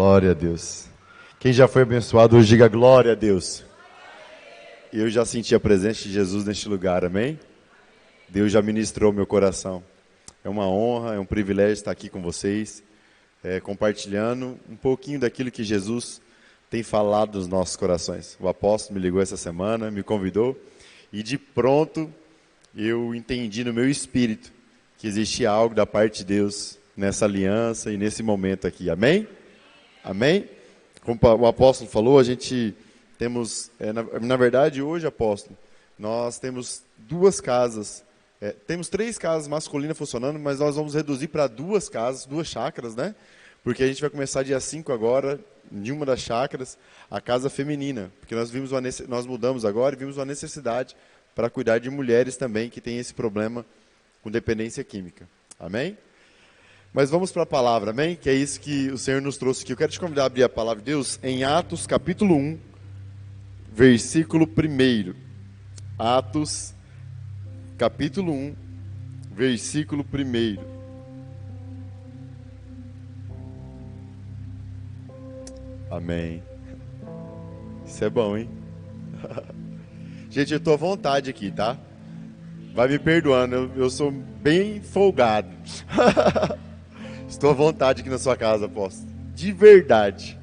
Glória a Deus. Quem já foi abençoado hoje, diga glória a Deus. Eu já senti a presença de Jesus neste lugar, amém? Deus já ministrou meu coração. É uma honra, é um privilégio estar aqui com vocês, compartilhando um pouquinho daquilo que Jesus tem falado nos nossos corações. O apóstolo me ligou essa semana, me convidou, e de pronto eu entendi no meu espírito que existia algo da parte de Deus nessa aliança e nesse momento aqui, amém? Amém? Como o apóstolo falou, a gente temos, na verdade hoje, apóstolo, nós temos duas casas, temos 3 casas masculinas funcionando, mas nós vamos reduzir para 2 casas, 2 chácaras, né? Porque a gente vai começar dia 5 agora, de uma das chácaras, a casa feminina, porque nós mudamos agora e vimos uma necessidade para cuidar de mulheres também que têm esse problema com dependência química, amém? Mas vamos para a palavra, amém? Que é isso que o Senhor nos trouxe aqui. Eu quero te convidar a abrir a palavra de Deus em Atos capítulo 1, versículo 1. Atos capítulo 1, versículo 1. Amém. Isso é bom, hein? Gente, eu estou à vontade aqui, tá? Vai me perdoando, eu sou bem folgado. Estou à vontade aqui na sua casa, apóstolo. De verdade.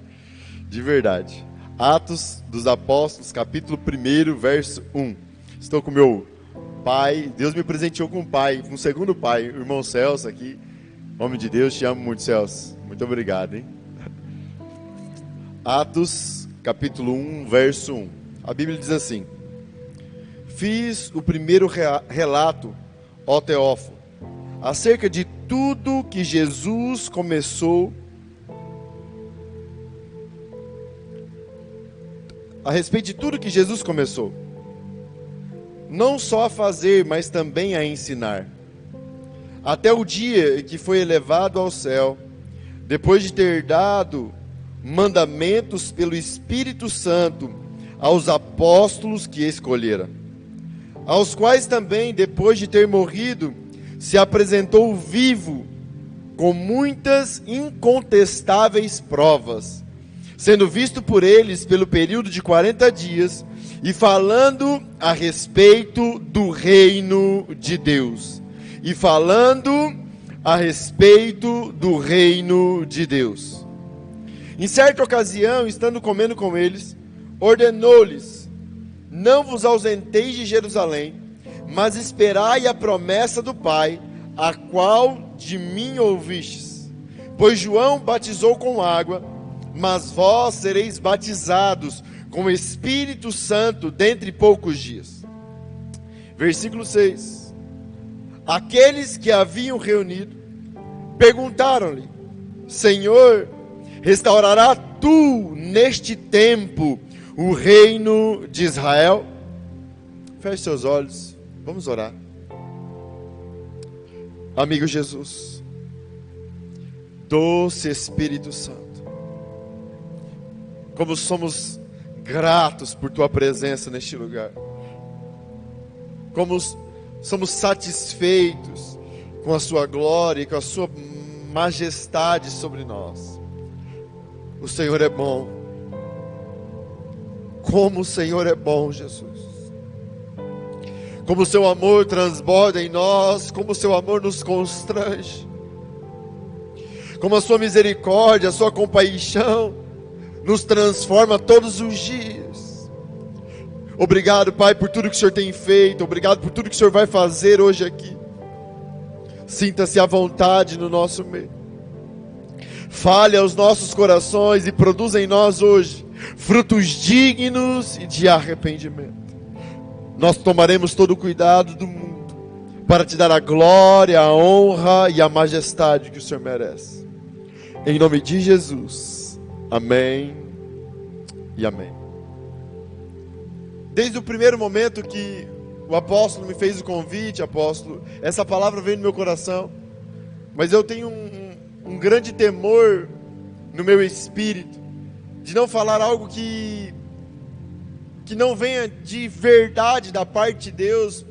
De verdade. Atos dos Apóstolos, capítulo 1, verso 1. Estou com meu pai. Deus me presenteou com um pai, um segundo pai, o irmão Celso aqui. Homem de Deus, te amo muito, Celso. Muito obrigado, hein? Atos, capítulo 1, verso 1. A Bíblia diz assim: fiz o primeiro relato, ó Teófilo, acerca de tudo que Jesus começou, a respeito de tudo que Jesus começou, não só a fazer, mas também a ensinar, até o dia em que foi elevado ao céu, depois de ter dado mandamentos pelo Espírito Santo aos apóstolos que escolhera, aos quais também, depois de ter morrido, se apresentou vivo, com muitas incontestáveis provas, sendo visto por eles pelo período de 40 dias, e falando a respeito do reino de Deus. E falando a respeito do reino de Deus. Em certa ocasião, estando comendo com eles, ordenou-lhes: não vos ausenteis de Jerusalém, mas esperai a promessa do Pai, a qual de mim ouvistes. Pois João batizou com água, mas vós sereis batizados com o Espírito Santo dentre poucos dias. Versículo 6. Aqueles que haviam reunido perguntaram-lhe: Senhor, restaurará tu neste tempo o reino de Israel? Feche seus olhos, vamos orar. Amigo Jesus, doce Espírito Santo, como somos gratos por tua presença neste lugar, como somos satisfeitos com a sua glória e com a sua majestade sobre nós. O Senhor é bom. Como o Senhor é bom, Jesus. Como o seu amor transborda em nós, como o seu amor nos constrange, como a sua misericórdia, a sua compaixão nos transforma todos os dias. Obrigado, Pai, por tudo que o Senhor tem feito. Obrigado por tudo que o Senhor vai fazer hoje aqui. Sinta-se à vontade no nosso meio. Fale aos nossos corações e produza em nós hoje frutos dignos de arrependimento. Nós tomaremos todo o cuidado do mundo para te dar a glória, a honra e a majestade que o Senhor merece. Em nome de Jesus. Amém e amém. Desde o primeiro momento que o apóstolo me fez o convite, apóstolo, essa palavra veio no meu coração. Mas eu tenho um grande temor no meu espírito de não falar algo que não venha de verdade da parte de Deus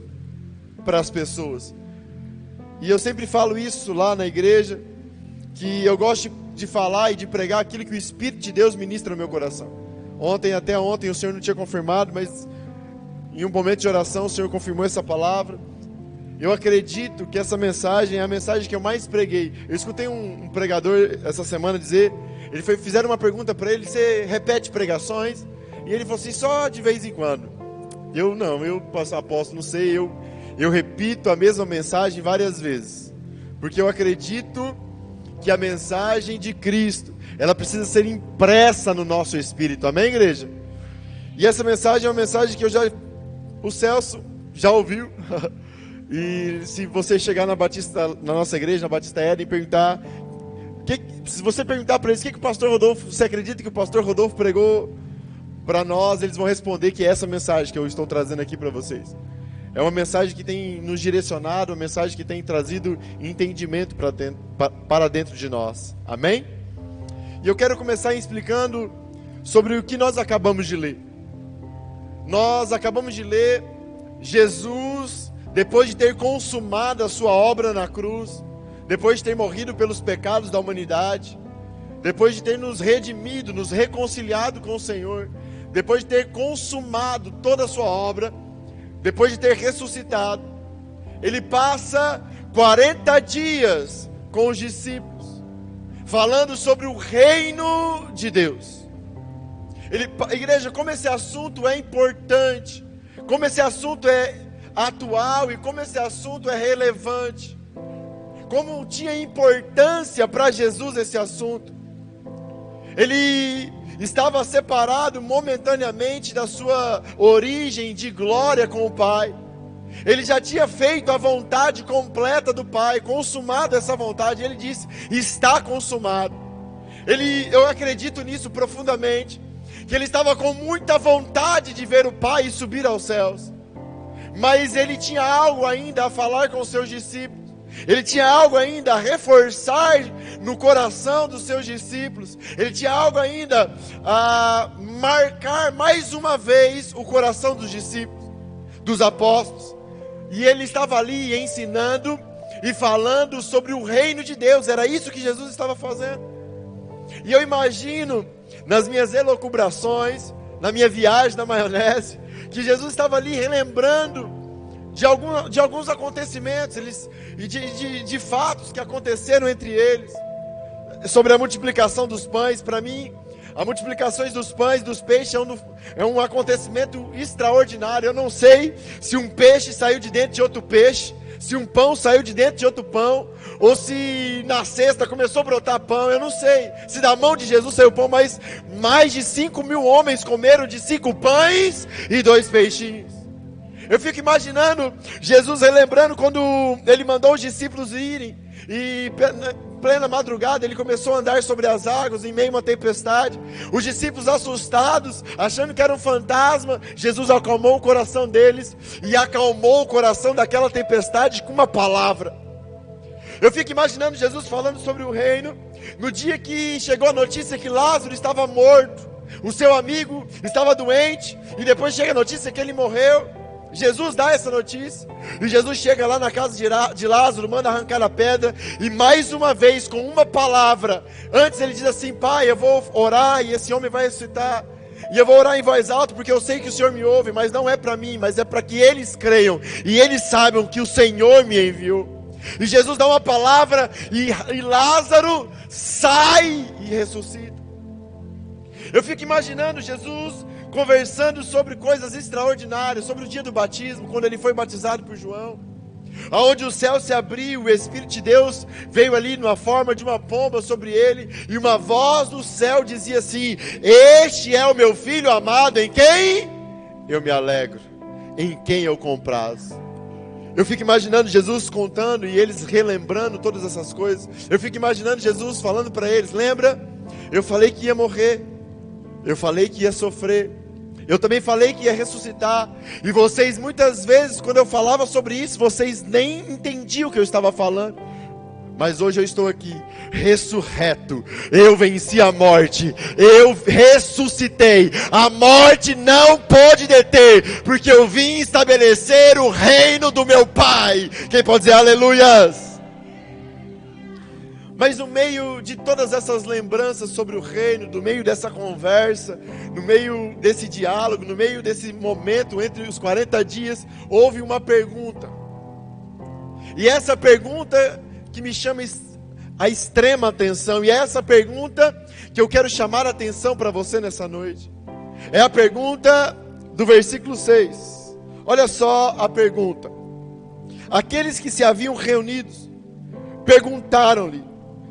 para as pessoas. E eu sempre falo isso lá na igreja, que eu gosto de falar e de pregar aquilo que o Espírito de Deus ministra no meu coração. Até ontem o Senhor não tinha confirmado, mas em um momento de oração o Senhor confirmou essa palavra. Eu acredito que essa mensagem é a mensagem que eu mais preguei. Eu escutei um pregador essa semana dizer, fizeram uma pergunta para ele: você repete pregações? E ele falou assim: só de vez em quando. Eu apóstolo, não sei, eu repito a mesma mensagem várias vezes, porque eu acredito que a mensagem de Cristo, ela precisa ser impressa no nosso espírito, amém, igreja? E essa mensagem é uma mensagem que o Celso já ouviu. E se você chegar na nossa igreja, na Batista Éden, e perguntar, se você perguntar para eles o que o pastor Rodolfo, você acredita que o pastor Rodolfo pregou para nós, eles vão responder que é essa mensagem que eu estou trazendo aqui para vocês. É uma mensagem que tem nos direcionado, uma mensagem que tem trazido entendimento para dentro de nós. Amém? E eu quero começar explicando sobre o que nós acabamos de ler. Nós acabamos de ler Jesus, depois de ter consumado a sua obra na cruz, depois de ter morrido pelos pecados da humanidade, depois de ter nos redimido, nos reconciliado com o Senhor, depois de ter consumado toda a sua obra, depois de ter ressuscitado, ele passa 40 dias com os discípulos, falando sobre o reino de Deus. Igreja, como esse assunto é importante, como esse assunto é atual e como esse assunto é relevante, como tinha importância para Jesus esse assunto. Ele estava separado momentaneamente da sua origem de glória com o Pai. Ele já tinha feito a vontade completa do Pai, consumado essa vontade. Ele disse: está consumado. Eu acredito nisso profundamente, que ele estava com muita vontade de ver o Pai e subir aos céus, mas ele tinha algo ainda a falar com os seus discípulos. Ele tinha algo ainda a reforçar no coração dos seus discípulos. Ele tinha algo ainda a marcar mais uma vez o coração dos discípulos, dos apóstolos. E ele estava ali ensinando e falando sobre o reino de Deus. Era isso que Jesus estava fazendo. E eu imagino, nas minhas elucubrações, na minha viagem na maionese, que Jesus estava ali relembrando de alguns acontecimentos e de fatos que aconteceram entre eles, sobre a multiplicação dos pães. Para mim, a multiplicação dos pães, dos peixes é um acontecimento extraordinário. Eu não sei se um peixe saiu de dentro de outro peixe, se um pão saiu de dentro de outro pão, ou se na cesta começou a brotar pão. Eu não sei se da mão de Jesus saiu pão, mas mais de 5.000 homens comeram de 5 pães e 2 peixinhos. Eu fico imaginando Jesus relembrando quando ele mandou os discípulos irem, e plena madrugada ele começou a andar sobre as águas em meio a uma tempestade. Os discípulos assustados, achando que era um fantasma, Jesus acalmou o coração deles e acalmou o coração daquela tempestade com uma palavra. Eu fico imaginando Jesus falando sobre o reino, no dia que chegou a notícia que Lázaro estava morto, o seu amigo estava doente, e depois chega a notícia que ele morreu. Jesus dá essa notícia, e Jesus chega lá na casa de Lázaro, manda arrancar a pedra, e mais uma vez, com uma palavra, antes ele diz assim: Pai, eu vou orar e esse homem vai ressuscitar, e eu vou orar em voz alta, porque eu sei que o Senhor me ouve, mas não é para mim, mas é para que eles creiam, e eles saibam que o Senhor me enviou. E Jesus dá uma palavra, e Lázaro sai e ressuscita. Eu fico imaginando Jesus conversando sobre coisas extraordinárias, sobre o dia do batismo, quando ele foi batizado por João, aonde o céu se abriu, o Espírito de Deus veio ali numa forma de uma pomba sobre ele, e uma voz do céu dizia assim: este é o meu filho amado, em quem eu me alegro, em quem eu comprazo. Eu fico imaginando Jesus contando e eles relembrando todas essas coisas. Eu fico imaginando Jesus falando para eles: lembra? Eu falei que ia morrer, eu falei que ia sofrer, eu também falei que ia ressuscitar. E vocês muitas vezes, quando eu falava sobre isso, vocês nem entendiam o que eu estava falando. Mas hoje eu estou aqui, ressurreto. Eu venci a morte, eu ressuscitei. A morte não pôde deter, porque eu vim estabelecer o reino do meu Pai. Quem pode dizer aleluias? Mas no meio de todas essas lembranças sobre o reino, no meio dessa conversa, no meio desse diálogo, no meio desse momento entre os 40 dias, houve uma pergunta. E essa pergunta que me chama a extrema atenção, e é essa pergunta que eu quero chamar a atenção para você nessa noite. É a pergunta do versículo 6. Olha só a pergunta. Aqueles que se haviam reunidos perguntaram-lhe: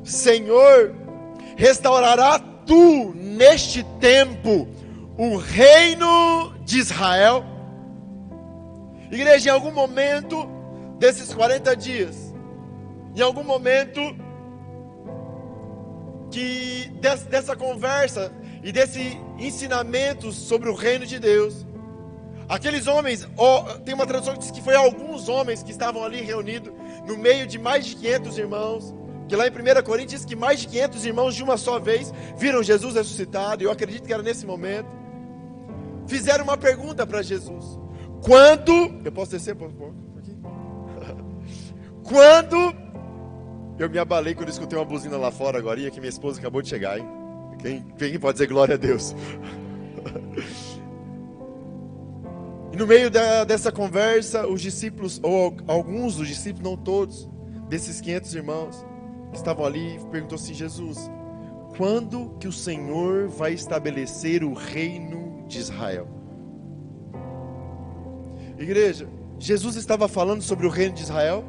Senhor, restaurará tu neste tempo o reino de Israel? Igreja, em algum momento desses 40 dias, em algum momento que dessa conversa e desse ensinamento sobre o reino de Deus, aqueles homens, tem uma tradução que diz que foi alguns homens que estavam ali reunidos no meio de mais de 500 irmãos, que lá em 1 Coríntios diz que mais de 500 irmãos de uma só vez viram Jesus ressuscitado, e eu acredito que era nesse momento, fizeram uma pergunta para Jesus: quando, eu posso descer um pouco aqui? Quando, eu me abalei quando eu escutei uma buzina lá fora agora, que minha esposa acabou de chegar, hein? Quem pode dizer glória a Deus? E no meio dessa conversa, os discípulos, ou alguns dos discípulos, não todos, desses 500 irmãos que estavam ali, perguntou assim: Jesus, quando que o Senhor vai estabelecer o reino de Israel? Igreja, Jesus estava falando sobre o reino de Israel?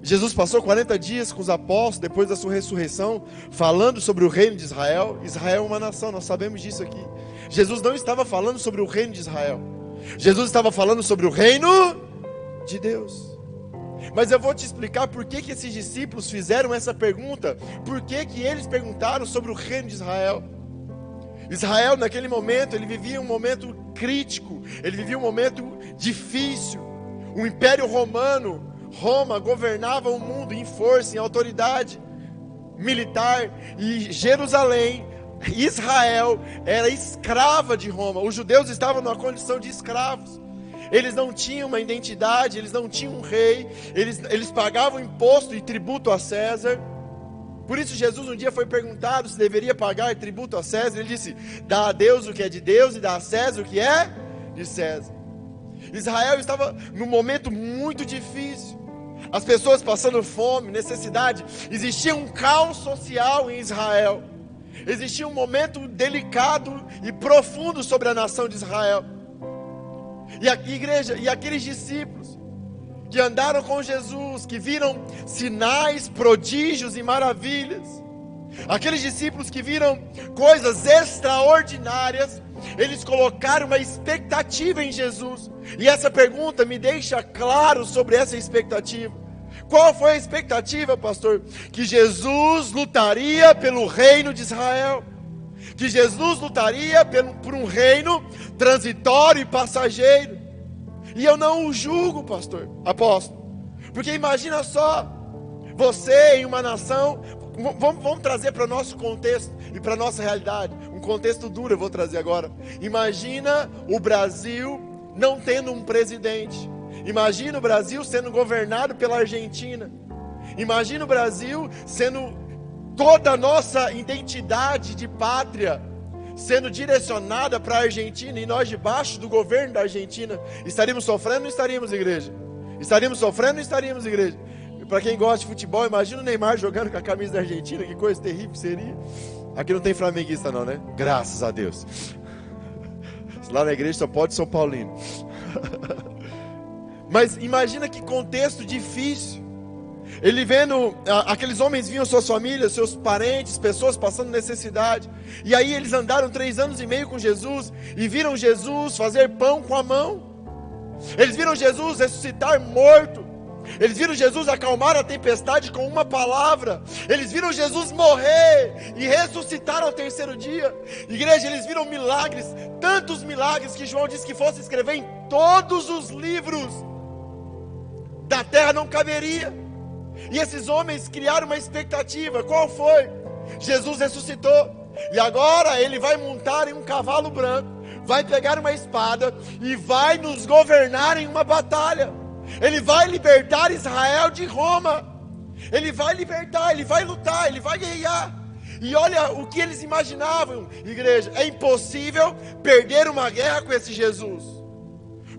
Jesus passou 40 dias com os apóstolos, depois da sua ressurreição, falando sobre o reino de Israel. Israel é uma nação, nós sabemos disso aqui. Jesus não estava falando sobre o reino de Israel. Jesus estava falando sobre o reino de Deus. Mas eu vou te explicar por que esses discípulos fizeram essa pergunta. Por que eles perguntaram sobre o reino de Israel. Israel, naquele momento, ele vivia um momento crítico. Ele vivia um momento difícil. O Império Romano, Roma, governava o mundo em força, em autoridade militar. E Jerusalém, Israel, era escrava de Roma. Os judeus estavam numa condição de escravos. Eles não tinham uma identidade, eles não tinham um rei, eles pagavam imposto e tributo a César. Por isso Jesus um dia foi perguntado se deveria pagar tributo a César. Ele disse: dá a Deus o que é de Deus e dá a César o que é de César. Israel estava num momento muito difícil. As pessoas passando fome, necessidade. Existia um caos social em Israel. Existia um momento delicado e profundo sobre a nação de Israel. E aqui, igreja, e aqueles discípulos que andaram com Jesus, que viram sinais, prodígios e maravilhas, aqueles discípulos que viram coisas extraordinárias, eles colocaram uma expectativa em Jesus. E essa pergunta me deixa claro sobre essa expectativa. Qual foi a expectativa, pastor? Que Jesus lutaria pelo reino de Israel. Que Jesus lutaria por um reino transitório e passageiro. E eu não o julgo, pastor, apóstolo. Porque imagina só, você em uma nação, vamos trazer para o nosso contexto e para a nossa realidade. Um contexto duro eu vou trazer agora. Imagina o Brasil não tendo um presidente. Imagina o Brasil sendo governado pela Argentina. Imagina o Brasil sendo toda a nossa identidade de pátria sendo direcionada para a Argentina, e nós debaixo do governo da Argentina. Estaríamos sofrendo ou não estaríamos, igreja? Estaríamos sofrendo ou não estaríamos, igreja? Para quem gosta de futebol, imagina o Neymar jogando com a camisa da Argentina, que coisa terrível seria. Aqui não tem flamenguista não, né? Graças a Deus. Lá na igreja só pode São Paulino. Mas imagina que contexto difícil. Ele vendo, aqueles homens viam suas famílias, seus parentes, pessoas passando necessidade. E aí eles andaram 3 anos e meio com Jesus e viram Jesus fazer pão com a mão. Eles viram Jesus ressuscitar morto. Eles viram Jesus acalmar a tempestade com uma palavra. Eles viram Jesus morrer e ressuscitar ao 3º dia. Igreja, eles viram milagres, tantos milagres que João disse que fosse escrever em todos os livros da terra não caberia. E esses homens criaram uma expectativa. Qual foi? Jesus ressuscitou, e agora ele vai montar em um cavalo branco, vai pegar uma espada e vai nos governar em uma batalha. Ele vai libertar Israel de Roma. Ele vai libertar, ele vai lutar, ele vai guerrear. E olha o que eles imaginavam, igreja. É impossível perder uma guerra com esse Jesus.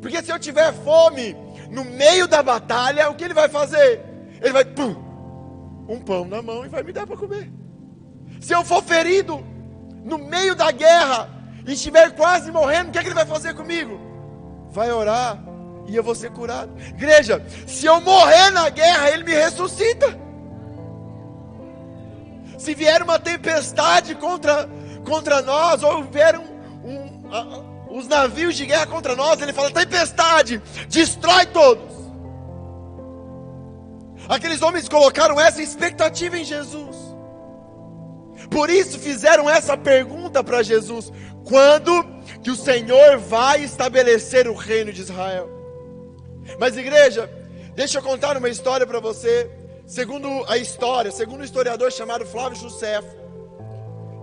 Porque se eu tiver fome no meio da batalha, o que ele vai fazer? Ele vai, um pão na mão e vai me dar para comer. Se eu for ferido no meio da guerra e estiver quase morrendo, o que é que ele vai fazer comigo? Vai orar e eu vou ser curado. Igreja, se eu morrer na guerra, ele me ressuscita. Se vier uma tempestade contra nós, ou vier os navios de guerra contra nós, ele fala, tempestade, destrói todos. Aqueles homens colocaram essa expectativa em Jesus. Por isso fizeram essa pergunta para Jesus: quando que o Senhor vai estabelecer o reino de Israel? Mas igreja, deixa eu contar uma história para você. Segundo um historiador chamado Flávio Josefo,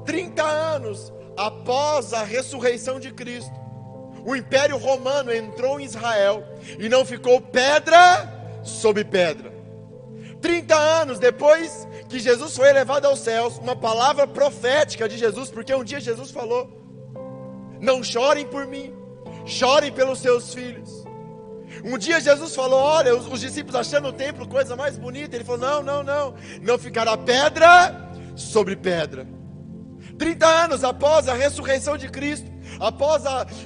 30 anos após a ressurreição de Cristo, o Império Romano entrou em Israel e não ficou pedra sobre pedra. 30 anos depois que Jesus foi elevado aos céus, uma palavra profética de Jesus, porque um dia Jesus falou: não chorem por mim, chorem pelos seus filhos. Um dia Jesus falou, olha, os discípulos achando o templo coisa mais bonita, ele falou, não ficará pedra sobre pedra. 30 anos após a ressurreição de Cristo, após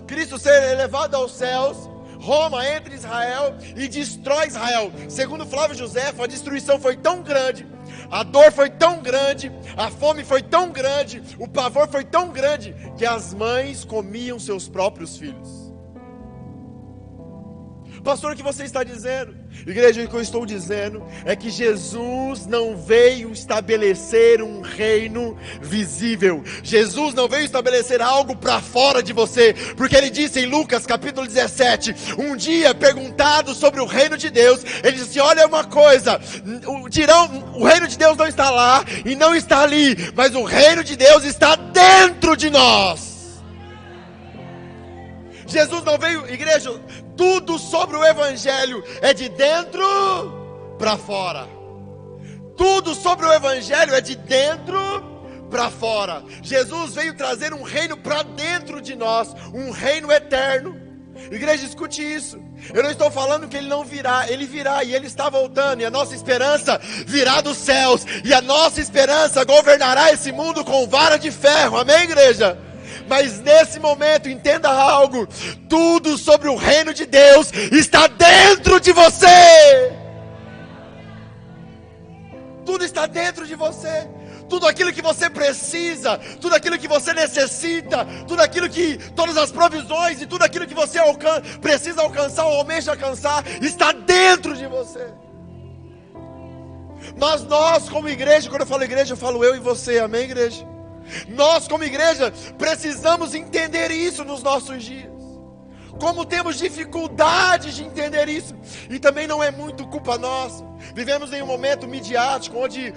Cristo ser elevado aos céus, Roma entra em Israel e destrói Israel. Segundo Flávio Josefo, a destruição foi tão grande, a dor foi tão grande, a fome foi tão grande, o pavor foi tão grande, que as mães comiam seus próprios filhos. Pastor, o que você está dizendo? Igreja, o que eu estou dizendo é que Jesus não veio estabelecer um reino visível. Jesus não veio estabelecer algo para fora de você, porque ele disse em Lucas capítulo 17, um dia perguntado sobre o reino de Deus, ele disse, olha uma coisa, o reino de Deus não está lá e não está ali, mas o reino de Deus está dentro de nós. Jesus não veio, igreja, tudo sobre o Evangelho é de dentro para fora. Tudo sobre o Evangelho é de dentro para fora. Jesus veio trazer um reino para dentro de nós, um reino eterno. Igreja, escute isso. Eu não estou falando que ele não virá, ele virá e ele está voltando. E a nossa esperança virá dos céus. E a nossa esperança governará esse mundo com vara de ferro. Amém, igreja? Mas nesse momento, entenda algo: tudo sobre o reino de Deus está dentro de você. Tudo está dentro de você. Tudo aquilo que você precisa, tudo aquilo que você necessita, todas as provisões e tudo aquilo que você precisa alcançar ou almeja alcançar, está dentro de você. Mas nós como igreja, quando eu falo igreja, eu falo eu e você, amém, igreja? Nós como igreja precisamos entender isso nos nossos dias. Como temos dificuldade de entender isso. E também não é muito culpa nossa. Vivemos em um momento midiático onde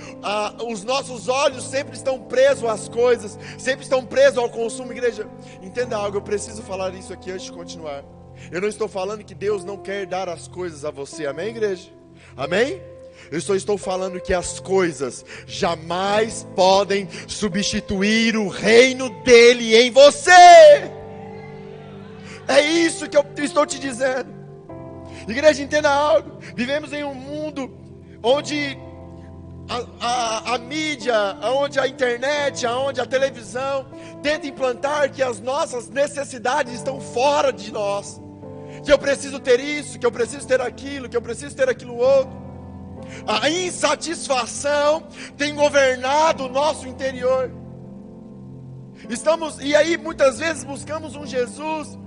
os nossos olhos sempre estão presos às coisas, sempre estão presos ao consumo. Igreja, entenda algo, eu preciso falar isso aqui antes de continuar. Eu não estou falando que Deus não quer dar as coisas a você, amém, igreja? Amém? Eu só estou falando que as coisas jamais podem substituir o reino dele em você. É isso que eu estou te dizendo. Igreja, entenda algo. Vivemos em um mundo onde a mídia, onde a internet, onde a televisão tenta implantar que as nossas necessidades estão fora de nós. Que eu preciso ter isso, que eu preciso ter aquilo, que eu preciso ter aquilo outro. A insatisfação tem governado o nosso interior. E aí muitas vezes buscamos um Jesus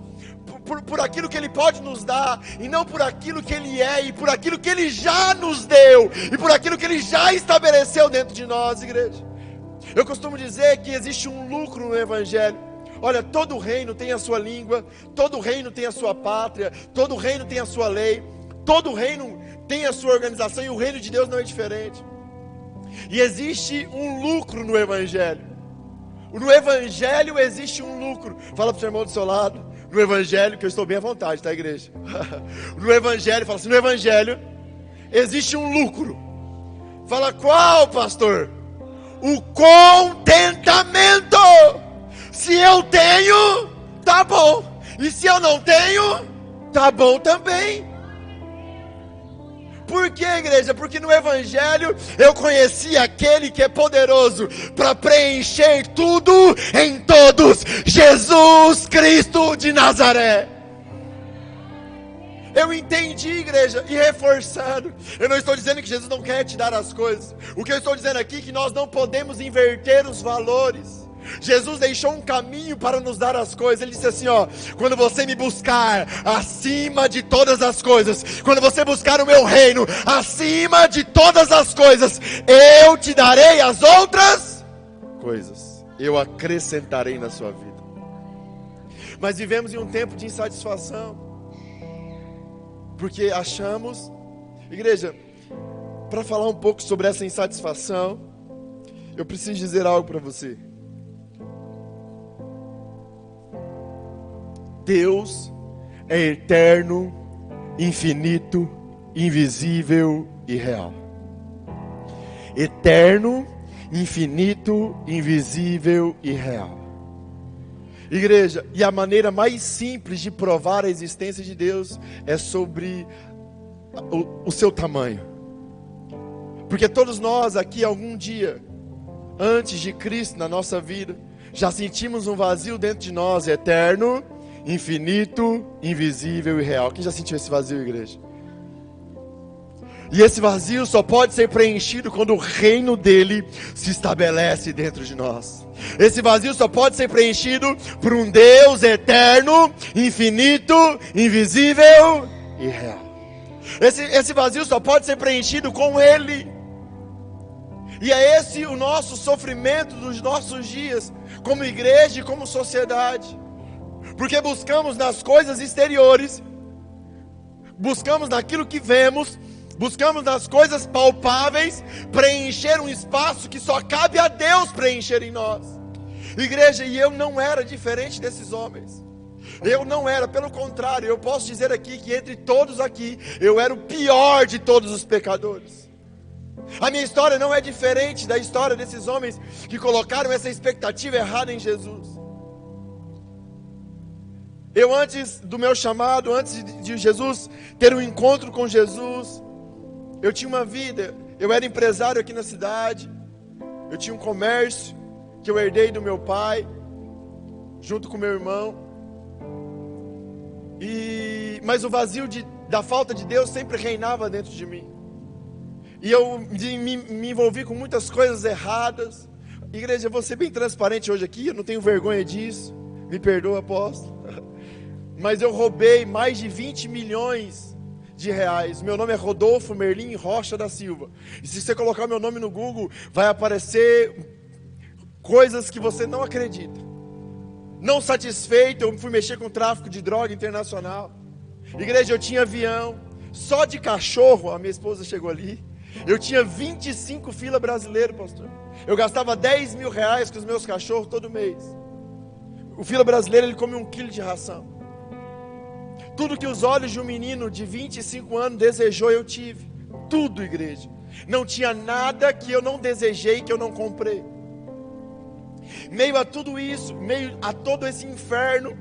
por aquilo que Ele pode nos dar, e não por aquilo que Ele é, e por aquilo que Ele já nos deu, e por aquilo que Ele já estabeleceu dentro de nós, igreja. Eu costumo dizer que existe um lucro no Evangelho. Olha, todo reino tem a sua língua, todo reino tem a sua pátria, todo reino tem a sua lei, todo reino tem a sua organização, e o reino de Deus não é diferente. E existe um lucro no Evangelho. No Evangelho existe um lucro. Fala para o seu irmão do seu lado. No Evangelho, que eu estou bem à vontade, tá, igreja? No Evangelho, fala assim, no Evangelho existe um lucro. Fala, qual, pastor? O contentamento. Se eu tenho, tá bom. E se eu não tenho, tá bom também. Por que, igreja? Porque no Evangelho eu conheci aquele que é poderoso para preencher tudo em todos, Jesus Cristo de Nazaré. Eu entendi, igreja, e reforçando, eu não estou dizendo que Jesus não quer te dar as coisas. O que eu estou dizendo aqui é que nós não podemos inverter os valores. Jesus deixou um caminho para nos dar as coisas. Ele disse assim, ó: quando você me buscar acima de todas as coisas, quando você buscar o meu reino acima de todas as coisas, eu te darei as outras coisas, eu acrescentarei na sua vida. Mas vivemos em um tempo de insatisfação, porque achamos, igreja, para falar um pouco sobre essa insatisfação, eu preciso dizer algo para você. Deus é eterno, infinito, invisível e real. Eterno, infinito, invisível e real. Igreja, e a maneira mais simples de provar a existência de Deus é sobre o seu tamanho. Porque todos nós aqui, algum dia, antes de Cristo na nossa vida, já sentimos um vazio dentro de nós, eterno, infinito, invisível e real. Quem já sentiu esse vazio, igreja? E esse vazio só pode ser preenchido quando o reino dele se estabelece dentro de nós. Esse vazio só pode ser preenchido por um Deus eterno, infinito, invisível e real. Esse vazio só pode ser preenchido com ele. E é esse o nosso sofrimento dos nossos dias, como igreja e como sociedade. Porque buscamos nas coisas exteriores, buscamos naquilo que vemos, buscamos nas coisas palpáveis, preencher um espaço que só cabe a Deus preencher em nós. Igreja, e eu não era diferente desses homens. Eu não era, pelo contrário, eu posso dizer aqui que entre todos aqui, eu era o pior de todos os pecadores. A minha história não é diferente da história desses homens que colocaram essa expectativa errada em Jesus. Eu, antes do meu chamado, antes de Jesus ter um encontro com Jesus, eu tinha uma vida. Eu era empresário aqui na cidade. Eu tinha um comércio que eu herdei do meu pai, junto com meu irmão. Mas o vazio da falta de Deus sempre reinava dentro de mim. E eu me envolvi com muitas coisas erradas. Igreja, eu vou ser bem transparente hoje aqui, eu não tenho vergonha disso. Me perdoa, apóstolo. Mas eu roubei mais de 20 milhões de reais. Meu nome é Rodolfo Merlin Rocha da Silva. E se você colocar meu nome no Google, vai aparecer coisas que você não acredita. Não satisfeito, eu fui mexer com tráfico de droga internacional. Igreja, eu tinha avião. Só de cachorro, a minha esposa chegou ali, eu tinha 25 fila brasileiro, pastor. Eu gastava 10 mil reais com os meus cachorros todo mês. O fila brasileiro, ele come 1 quilo de ração. Tudo que os olhos de um menino de 25 anos desejou, eu tive. Tudo, igreja. Não tinha nada que eu não desejei, que eu não comprei. Meio a tudo isso, meio a todo esse inferno,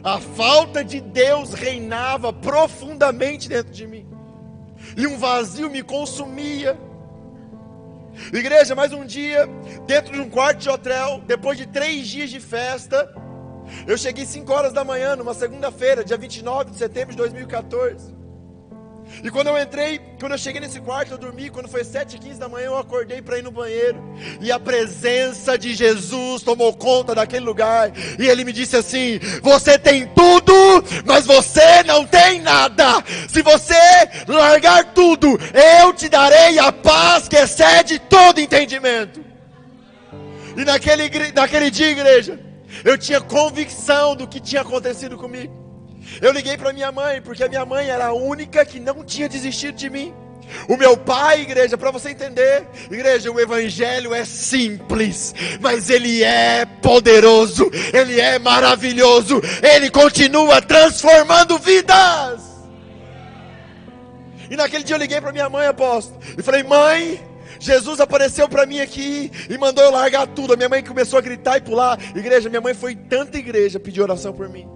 a falta de Deus reinava profundamente dentro de mim. E um vazio me consumia. Igreja, mais um dia, dentro de um quarto de hotel, depois de 3 dias de festa, eu cheguei 5 horas da manhã, numa segunda-feira, dia 29 de setembro de 2014. E quando eu cheguei nesse quarto, eu dormi. Quando foi 7h15 da manhã, eu acordei para ir no banheiro. E a presença de Jesus tomou conta daquele lugar. E Ele me disse assim: você tem tudo, mas você não tem nada. Se você largar tudo, eu te darei a paz que excede todo entendimento. E naquele dia, igreja, eu tinha convicção do que tinha acontecido comigo. Eu liguei para minha mãe, porque a minha mãe era a única que não tinha desistido de mim. O meu pai, igreja, para você entender, igreja, o evangelho é simples, mas ele é poderoso, ele é maravilhoso, ele continua transformando vidas. E naquele dia eu liguei para minha mãe, apóstolo, e falei: mãe, Jesus apareceu para mim aqui e mandou eu largar tudo. A minha mãe começou a gritar e pular. Igreja, minha mãe foi em tanta igreja pedir oração por mim.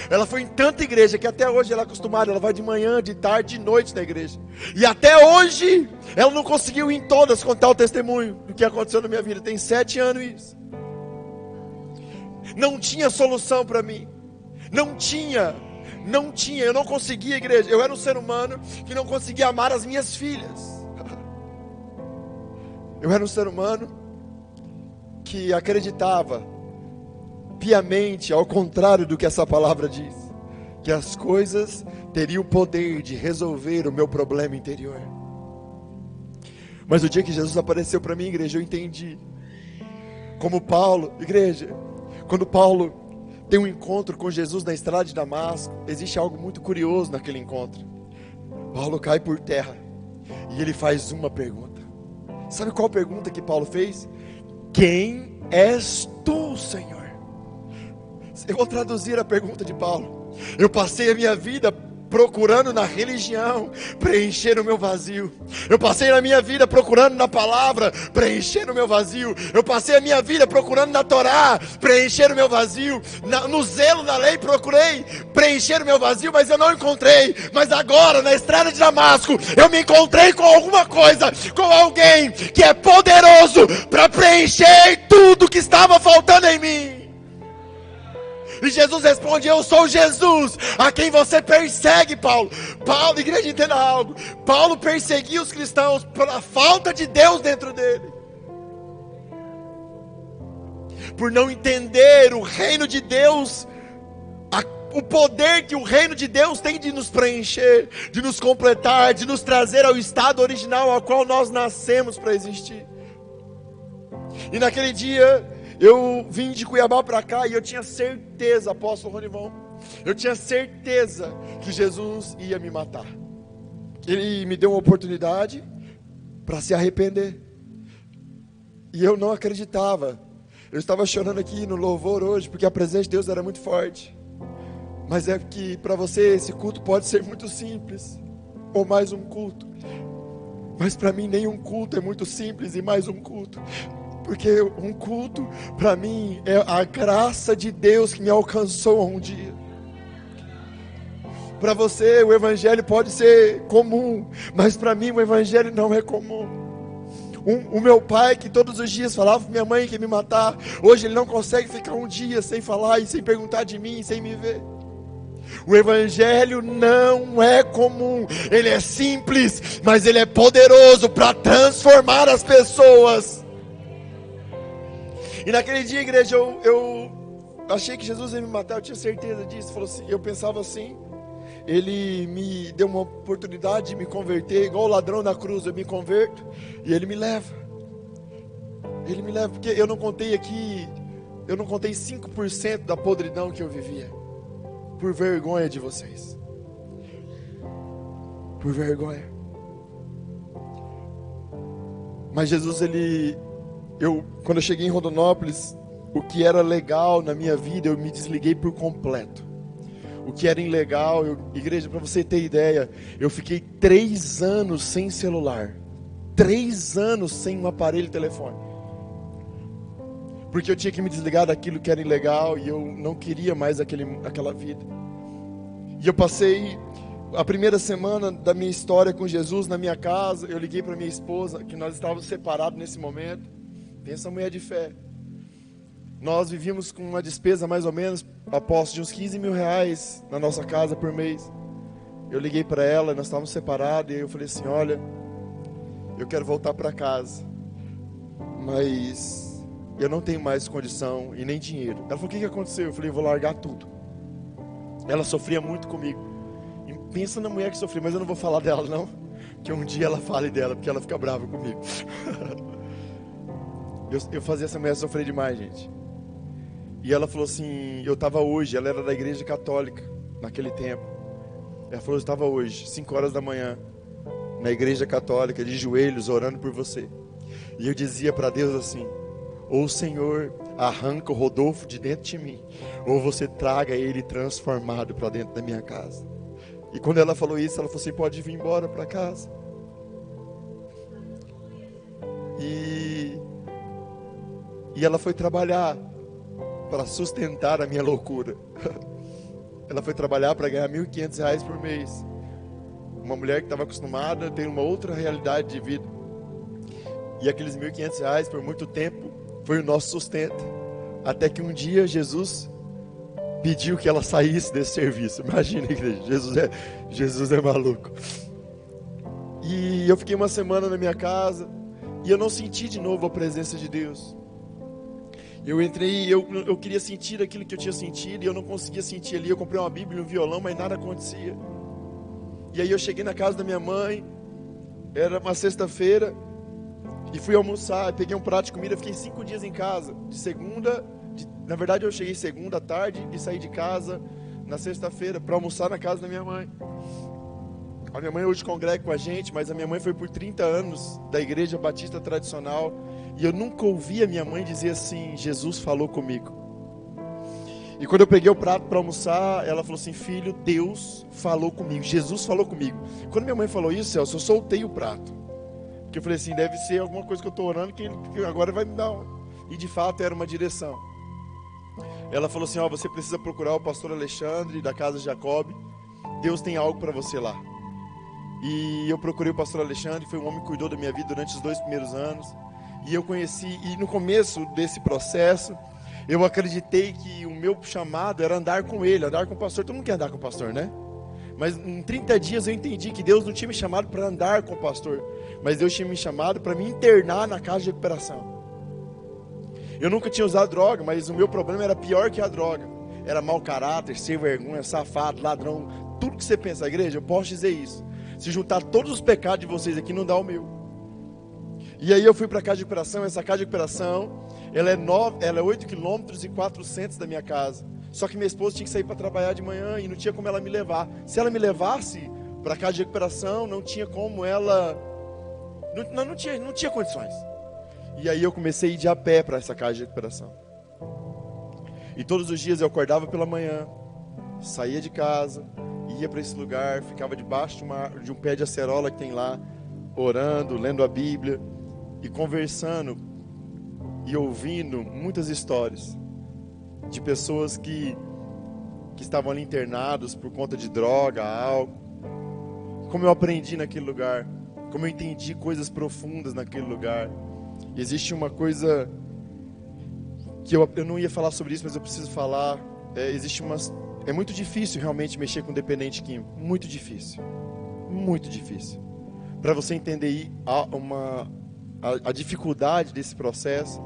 Ela foi em tanta igreja que até hoje ela é acostumada. Ela vai de manhã, de tarde, de noite na igreja. E até hoje ela não conseguiu ir em todas contar o testemunho do que aconteceu na minha vida. Tem 7 anos isso. Não tinha solução para mim. Não tinha, eu não conseguia, igreja. Eu era um ser humano que não conseguia amar as minhas filhas. Eu era um ser humano que acreditava piamente, ao contrário do que essa palavra diz, que as coisas teriam o poder de resolver o meu problema interior. Mas o dia que Jesus apareceu para mim, igreja, eu entendi. Como Paulo, igreja, quando Paulo tem um encontro com Jesus na estrada de Damasco, existe algo muito curioso naquele encontro. Paulo cai por terra e ele faz uma pergunta. Sabe qual pergunta que Paulo fez? Quem és tu, Senhor? Eu vou traduzir a pergunta de Paulo. Eu passei a minha vida procurando na religião preencher o meu vazio. Eu passei a minha vida procurando na palavra preencher o meu vazio. Eu passei a minha vida procurando na Torá preencher o meu vazio. No zelo da lei procurei preencher o meu vazio, mas eu não encontrei. Mas agora na estrada de Damasco eu me encontrei com alguma coisa, com alguém que é poderoso para preencher tudo que estava faltando em mim. E Jesus responde: eu sou Jesus, a quem você persegue, Paulo. Paulo, igreja, entenda algo. Paulo perseguia os cristãos pela falta de Deus dentro dele, por não entender o reino de Deus, o poder que o reino de Deus tem de nos preencher, de nos completar, de nos trazer ao estado original ao qual nós nascemos para existir. E naquele dia eu vim de Cuiabá para cá e eu tinha certeza, apóstolo Ronivon, eu tinha certeza que Jesus ia me matar. Ele me deu uma oportunidade para se arrepender. E eu não acreditava. Eu estava chorando aqui no louvor hoje, porque a presença de Deus era muito forte. Mas é que para você esse culto pode ser muito simples, ou mais um culto. Mas para mim nenhum culto é muito simples e mais um culto. Porque um culto, para mim, é a graça de Deus que me alcançou um dia. Para você, o evangelho pode ser comum, mas para mim o evangelho não é comum. O meu pai, que todos os dias falava para minha mãe que ia me matar, hoje ele não consegue ficar um dia sem falar e sem perguntar de mim, sem me ver. O evangelho não é comum, ele é simples, mas ele é poderoso para transformar as pessoas. E naquele dia, igreja, eu achei que Jesus ia me matar, eu tinha certeza disso. Falou assim, eu pensava assim, ele me deu uma oportunidade de me converter, igual o ladrão na cruz, eu me converto, e ele me leva. Ele me leva, porque eu não contei 5% da podridão que eu vivia, por vergonha de vocês. Por vergonha. Mas Jesus, quando eu cheguei em Rondonópolis, o que era legal na minha vida, eu me desliguei por completo. O que era ilegal, igreja, para você ter ideia, eu fiquei 3 anos sem celular. 3 anos sem um aparelho telefone. Porque eu tinha que me desligar daquilo que era ilegal e eu não queria mais aquela vida. E eu passei a primeira semana da minha história com Jesus na minha casa. Eu liguei para minha esposa, que nós estávamos separados nesse momento. Pensa, mulher de fé. Nós vivíamos com uma despesa mais ou menos, após de uns 15 mil reais na nossa casa por mês. Eu liguei para ela, nós estávamos separados, e eu falei assim, olha, eu quero voltar para casa, mas eu não tenho mais condição e nem dinheiro. Ela falou, o que aconteceu? Eu falei, eu vou largar tudo. Ela sofria muito comigo. E pensa na mulher que sofria, mas eu não vou falar dela não, que um dia ela fale dela, porque ela fica brava comigo. Eu fazia essa mulher sofrer demais, gente. E ela falou assim, eu estava hoje, ela era da igreja católica, naquele tempo. Ela falou, eu estava hoje, 5 horas da manhã, na igreja católica, de joelhos, orando por você. E eu dizia para Deus assim, ou o Senhor arranca o Rodolfo de dentro de mim, ou você traga ele transformado para dentro da minha casa. E quando ela falou isso, ela falou assim, pode vir embora para casa. E ela foi trabalhar para sustentar a minha loucura. Ela foi trabalhar para ganhar R$1.500 por mês. Uma mulher que estava acostumada a ter uma outra realidade de vida. E aqueles R$1.500 por muito tempo foi o nosso sustento. Até que um dia Jesus pediu que ela saísse desse serviço. Imagina, igreja, Jesus é maluco. E eu fiquei uma semana na minha casa e eu não senti de novo a presença de Deus. Eu entrei, eu queria sentir aquilo que eu tinha sentido e eu não conseguia sentir ali. Eu comprei uma Bíblia e um violão, mas nada acontecia. E aí eu cheguei na casa da minha mãe, era uma sexta-feira, e fui almoçar, peguei um prato de comida, fiquei 5 dias em casa, na verdade eu cheguei segunda à tarde e saí de casa na sexta-feira para almoçar na casa da minha mãe. A minha mãe hoje congrega com a gente, mas a minha mãe foi por 30 anos da igreja batista tradicional, e eu nunca ouvi a minha mãe dizer assim: Jesus falou comigo. E quando eu peguei o prato para almoçar, ela falou assim: filho, Deus falou comigo, Jesus falou comigo. Quando minha mãe falou isso, Celso, eu soltei o prato. Porque eu falei assim, deve ser alguma coisa que eu estou orando que agora vai me dar E de fato era uma direção. Ela falou assim: você precisa procurar o pastor Alexandre da casa de Jacob. Deus tem algo para você lá. E eu procurei o pastor Alexandre, foi um homem que cuidou da minha vida durante os 2 primeiros anos. E eu conheci, e no começo desse processo, eu acreditei que o meu chamado era andar com ele, andar com o pastor. Todo mundo quer andar com o pastor, né? Mas em 30 dias eu entendi que Deus não tinha me chamado para andar com o pastor, mas Deus tinha me chamado para me internar na casa de recuperação. Eu nunca tinha usado droga, mas o meu problema era pior que a droga. Era mau caráter, sem vergonha, safado, ladrão, tudo que você pensa. Igreja, eu posso dizer isso. Se juntar todos os pecados de vocês aqui, não dá o meu. E aí eu fui para a casa de recuperação. Essa casa de recuperação, ela é 8 quilômetros e 400 da minha casa. Só que minha esposa tinha que sair para trabalhar de manhã e não tinha como ela me levar. Se ela me levasse para a casa de recuperação, não tinha como ela... Não tinha condições. E aí eu comecei a ir de a pé para essa casa de recuperação. E todos os dias eu acordava pela manhã, saía de casa, ia para esse lugar, ficava debaixo de um pé de acerola que tem lá, orando, lendo a Bíblia e conversando e ouvindo muitas histórias de pessoas que estavam ali internados por conta de droga, álcool. Como eu aprendi naquele lugar, como eu entendi coisas profundas naquele lugar. E existe uma coisa que eu não ia falar sobre isso, mas eu preciso falar. É muito difícil realmente mexer com dependente químico, muito difícil, muito difícil. Para você entender a dificuldade desse processo,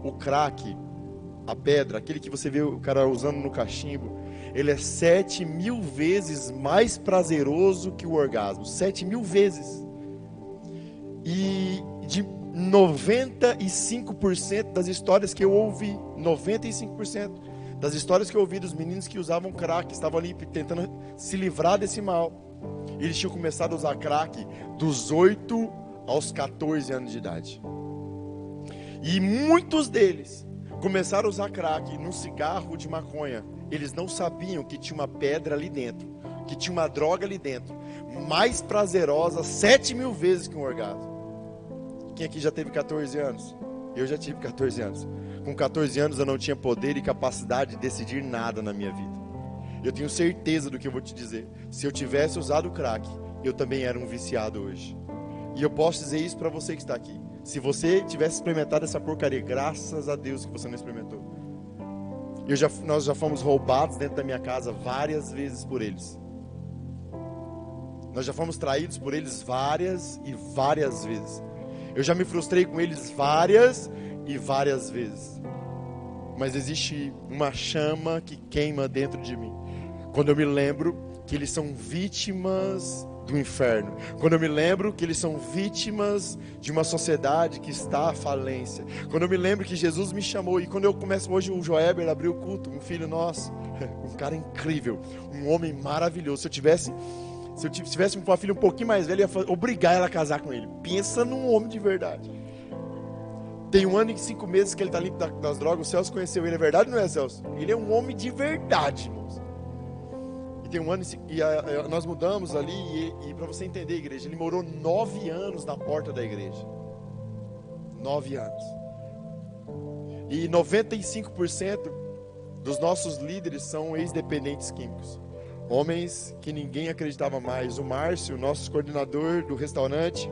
o crack, a pedra, aquele que você vê o cara usando no cachimbo, ele é 7.000 vezes mais prazeroso que o orgasmo, 7.000 vezes. E de 95% das histórias que eu ouvi, 95% das histórias que eu ouvi dos meninos que usavam crack, estavam ali tentando se livrar desse mal, eles tinham começado a usar crack dos 8 aos 14 anos de idade. E muitos deles começaram a usar crack num cigarro de maconha. Eles não sabiam que tinha uma pedra ali dentro, que tinha uma droga ali dentro, mais prazerosa 7.000 vezes que um orgasmo. Quem aqui já teve 14 anos? Eu já tive 14 anos. Com 14 anos eu não tinha poder e capacidade de decidir nada na minha vida. Eu tenho certeza do que eu vou te dizer. Se eu tivesse usado crack, eu também era um viciado hoje. E eu posso dizer isso para você que está aqui. Se você tivesse experimentado essa porcaria, graças a Deus que você não experimentou. Nós já fomos roubados dentro da minha casa várias vezes por eles. Nós já fomos traídos por eles várias e várias vezes. Eu já me frustrei com eles várias e várias vezes. Mas existe uma chama que queima dentro de mim. Quando eu me lembro que eles são vítimas do inferno. Quando eu me lembro que eles são vítimas de uma sociedade que está à falência. Quando eu me lembro que Jesus me chamou. E quando eu começo hoje, o Joeber abriu o culto, um filho nosso, um cara incrível, um homem maravilhoso. Se eu tivesse uma filha um pouquinho mais velha, eu ia obrigar ela a casar com ele. Pensa num homem de verdade. Tem 1 ano e 5 meses que ele está limpo das drogas. O Celso conheceu ele, é verdade ou não é, Celso? Ele é um homem de verdade, irmãos. E tem 1 ano e nós mudamos ali. E para você entender, igreja, ele morou 9 anos na porta da igreja. 9 anos. E 95% dos nossos líderes são ex-dependentes químicos. Homens que ninguém acreditava mais. O Márcio, nosso coordenador do restaurante,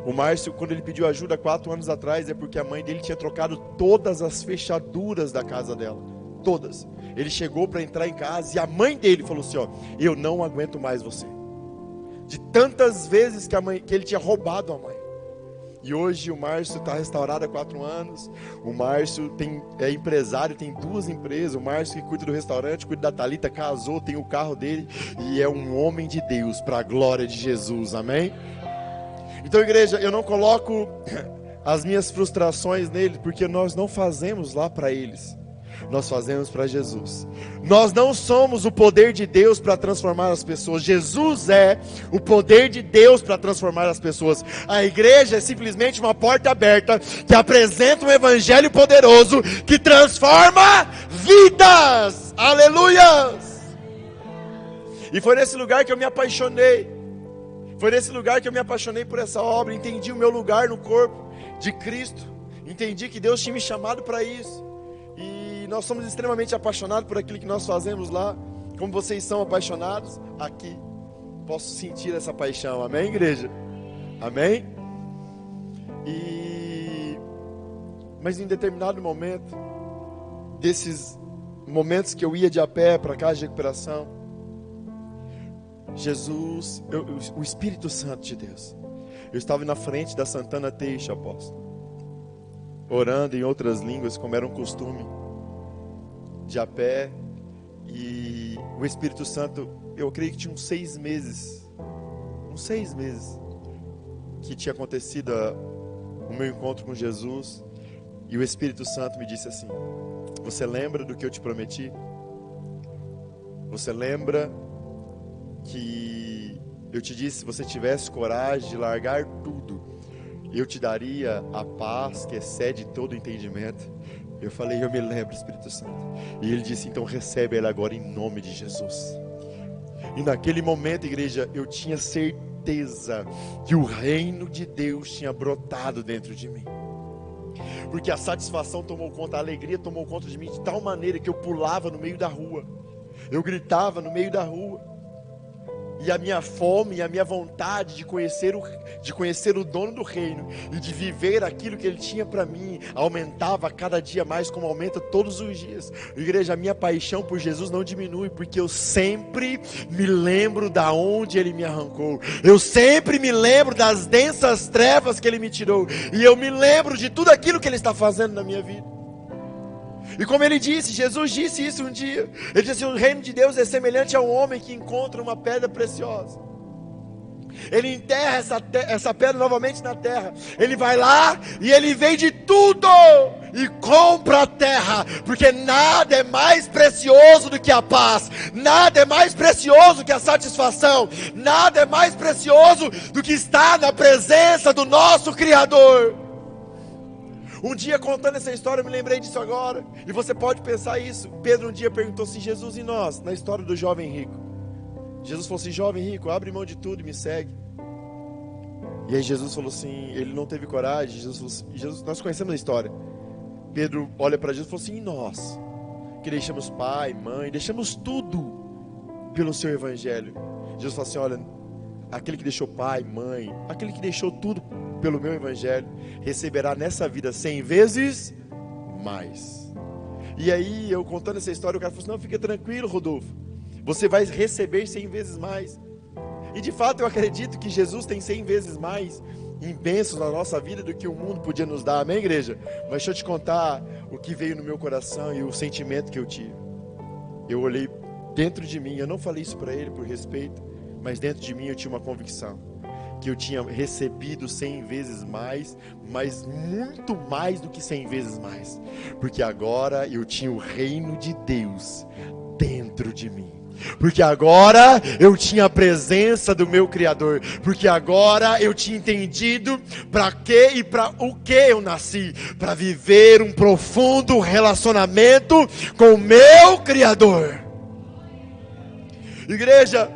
o Márcio, quando ele pediu ajuda 4 anos atrás, é porque a mãe dele tinha trocado todas as fechaduras da casa dela. Todas. Ele chegou para entrar em casa e a mãe dele falou assim, ó, eu não aguento mais você. De tantas vezes que ele tinha roubado a mãe. E hoje o Márcio está restaurado há 4 anos. O Márcio é empresário, tem 2 empresas. O Márcio que cuida do restaurante, cuida da Thalita, casou, tem o carro dele. E é um homem de Deus, para a glória de Jesus, amém? Então, igreja, eu não coloco as minhas frustrações nele, porque nós não fazemos lá para eles. Nós fazemos para Jesus. Nós não somos o poder de Deus para transformar as pessoas. Jesus é o poder de Deus para transformar as pessoas. A igreja é simplesmente uma porta aberta que apresenta um evangelho poderoso que transforma vidas. Aleluias! E foi nesse lugar que eu me apaixonei. Foi nesse lugar que eu me apaixonei por essa obra. Entendi o meu lugar no corpo de Cristo. Entendi que Deus tinha me chamado para isso. E nós somos extremamente apaixonados por aquilo que nós fazemos lá. Como vocês são apaixonados, aqui posso sentir essa paixão. Amém, igreja? Amém? Mas em determinado momento, desses momentos que eu ia de a pé para a casa de recuperação, Jesus, o Espírito Santo de Deus, eu estava na frente da Santana Teixa, apóstolo, orando em outras línguas, como era um costume, de a pé. E o Espírito Santo, eu creio que tinha uns 6 meses que tinha acontecido o meu encontro com Jesus. E o Espírito Santo me disse assim: você lembra do que eu te prometi? Você lembra que eu te disse, se você tivesse coragem de largar tudo, eu te daria a paz que excede todo entendimento? Eu falei, eu me lembro, Espírito Santo. E ele disse, então recebe ela agora em nome de Jesus. E naquele momento, igreja, eu tinha certeza que o reino de Deus tinha brotado dentro de mim. Porque a satisfação tomou conta, a alegria tomou conta de mim de tal maneira que eu pulava no meio da rua. Eu gritava no meio da rua. E a minha fome e a minha vontade de conhecer o dono do reino e de viver aquilo que ele tinha para mim aumentava cada dia mais, como aumenta todos os dias. Igreja, a minha paixão por Jesus não diminui, porque eu sempre me lembro da onde ele me arrancou. Eu sempre me lembro das densas trevas que ele me tirou. E eu me lembro de tudo aquilo que ele está fazendo na minha vida. E como ele disse, Jesus disse isso um dia. Ele disse assim, o reino de Deus é semelhante a um homem que encontra uma pedra preciosa. Ele enterra essa pedra novamente na terra. Ele vai lá e ele vende tudo e compra a terra. Porque nada é mais precioso do que a paz. Nada é mais precioso do que a satisfação. Nada é mais precioso do que estar na presença do nosso Criador. Um dia, contando essa história, eu me lembrei disso agora. E você pode pensar isso. Pedro um dia perguntou assim, Jesus, e nós? Na história do jovem rico. Jesus falou assim, jovem rico, abre mão de tudo e me segue. E aí Jesus falou assim, ele não teve coragem. Jesus, nós conhecemos a história. Pedro olha para Jesus e falou assim, e nós? Que deixamos pai, mãe, deixamos tudo pelo seu evangelho. Jesus falou assim, olha, aquele que deixou pai, mãe, aquele que deixou tudo pelo meu evangelho, receberá nessa vida 100 vezes mais. E aí, eu contando essa história, o cara falou assim, não, fica tranquilo, Rodolfo, você vai receber 100 vezes mais. E de fato eu acredito que Jesus tem 100 vezes mais em bênçãos na nossa vida do que o mundo podia nos dar, amém, igreja? Mas deixa eu te contar o que veio no meu coração e o sentimento que eu tive. Eu olhei dentro de mim, eu não falei isso para ele por respeito, mas dentro de mim eu tinha uma convicção que eu tinha recebido 100 vezes mais, mas muito mais do que 100 vezes mais, porque agora eu tinha o reino de Deus dentro de mim, porque agora eu tinha a presença do meu Criador, porque agora eu tinha entendido para que e para o que eu nasci, para viver um profundo relacionamento com o meu Criador. Igreja,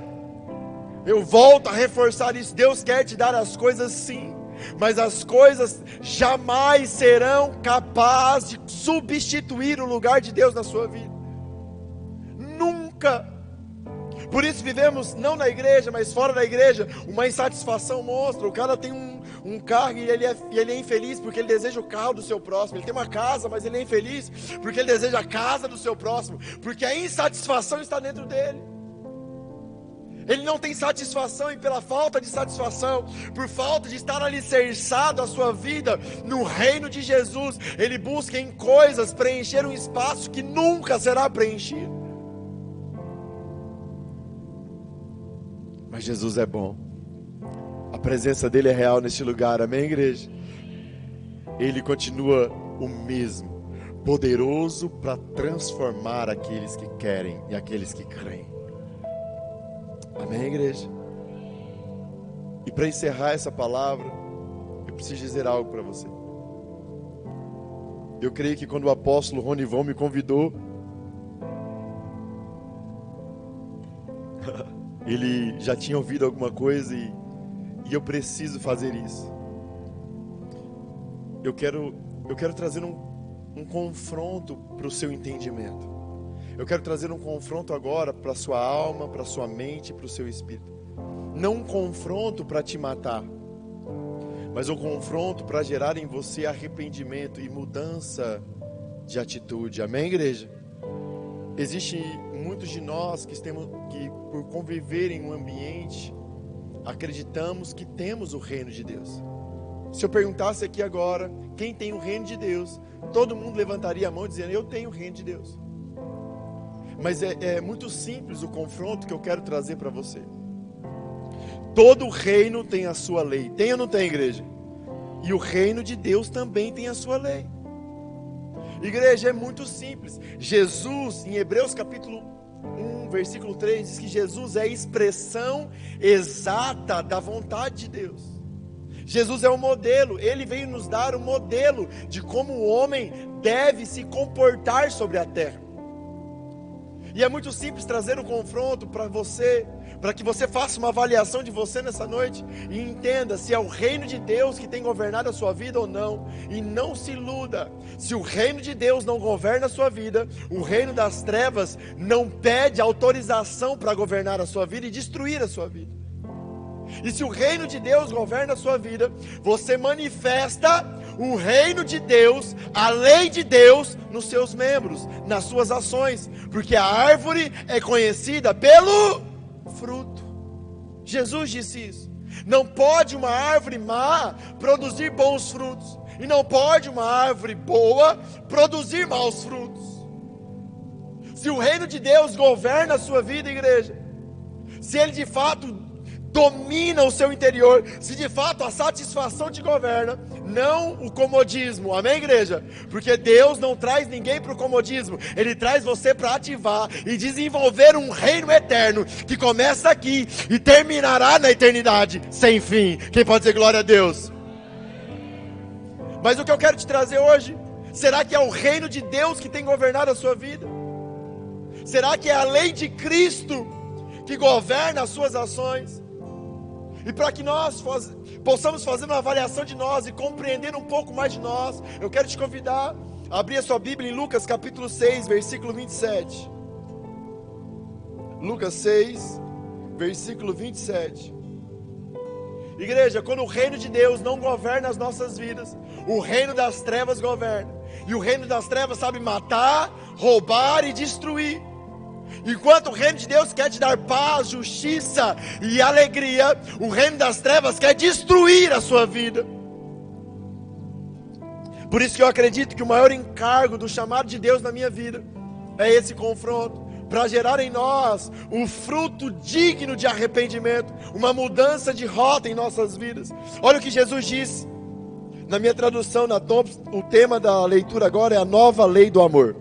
eu volto a reforçar isso. Deus quer te dar as coisas sim, mas as coisas jamais serão capazes de substituir o lugar de Deus na sua vida. Nunca. Por isso vivemos, não na igreja, mas fora da igreja, uma insatisfação monstra. O cara tem um carro e ele é infeliz porque ele deseja o carro do seu próximo. Ele tem uma casa, mas ele é infeliz porque ele deseja a casa do seu próximo. Porque a insatisfação está dentro dele. Ele não tem satisfação, e pela falta de satisfação, por falta de estar alicerçado a sua vida no reino de Jesus, ele busca em coisas preencher um espaço que nunca será preenchido. Mas Jesus é bom. A presença dele é real neste lugar, amém, igreja? Ele continua o mesmo, poderoso para transformar aqueles que querem e aqueles que creem. Amém, igreja? E para encerrar essa palavra, eu preciso dizer algo para você. Eu creio que quando o apóstolo Ronivon me convidou, ele já tinha ouvido alguma coisa e eu preciso fazer isso. Eu quero trazer um confronto para o seu entendimento. Eu quero trazer um confronto agora para a sua alma, para a sua mente, para o seu espírito. Não um confronto para te matar, mas um confronto para gerar em você arrependimento e mudança de atitude. Amém, igreja? Existem muitos de nós que por conviver em um ambiente, acreditamos que temos o reino de Deus. Se eu perguntasse aqui agora, quem tem o reino de Deus, todo mundo levantaria a mão dizendo, eu tenho o reino de Deus. Mas é muito simples o confronto que eu quero trazer para você. Todo reino tem a sua lei. Tem ou não tem, igreja? E o reino de Deus também tem a sua lei. Igreja, é muito simples. Jesus, em Hebreus capítulo 1, versículo 3, diz que Jesus é a expressão exata da vontade de Deus. Jesus é o modelo. Ele veio nos dar um modelo de como o homem deve se comportar sobre a terra. E é muito simples trazer o confronto para você, para que você faça uma avaliação de você nessa noite e entenda se é o reino de Deus que tem governado a sua vida ou não. E não se iluda, se o reino de Deus não governa a sua vida, o reino das trevas não pede autorização para governar a sua vida e destruir a sua vida. E se o reino de Deus governa a sua vida, você manifesta o reino de Deus, a lei de Deus nos seus membros, nas suas ações, porque a árvore é conhecida pelo fruto. Jesus disse isso. Não pode uma árvore má produzir bons frutos, e não pode uma árvore boa produzir maus frutos. Se o reino de Deus governa a sua vida, igreja, se ele de fato domina o seu interior, se de fato a satisfação te governa, não o comodismo, amém, igreja? Porque Deus não traz ninguém para o comodismo, Ele traz você para ativar e desenvolver um reino eterno, que começa aqui e terminará na eternidade, sem fim. Quem pode dizer glória a Deus? Mas o que eu quero te trazer hoje, será que é o reino de Deus que tem governado a sua vida? Será que é a lei de Cristo que governa as suas ações? E para que nós possamos fazer uma avaliação de nós e compreender um pouco mais de nós, eu quero te convidar a abrir a sua Bíblia em Lucas capítulo 6, versículo 27. Lucas 6, versículo 27. Igreja, quando o reino de Deus não governa as nossas vidas, o reino das trevas governa. E o reino das trevas sabe matar, roubar e destruir. Enquanto o reino de Deus quer te dar paz, justiça e alegria, o reino das trevas quer destruir a sua vida. Por isso que eu acredito que o maior encargo do chamado de Deus na minha vida é esse confronto, para gerar em nós um fruto digno de arrependimento, uma mudança de rota em nossas vidas. Olha o que Jesus disse, na minha tradução, o tema da leitura agora é a nova lei do amor.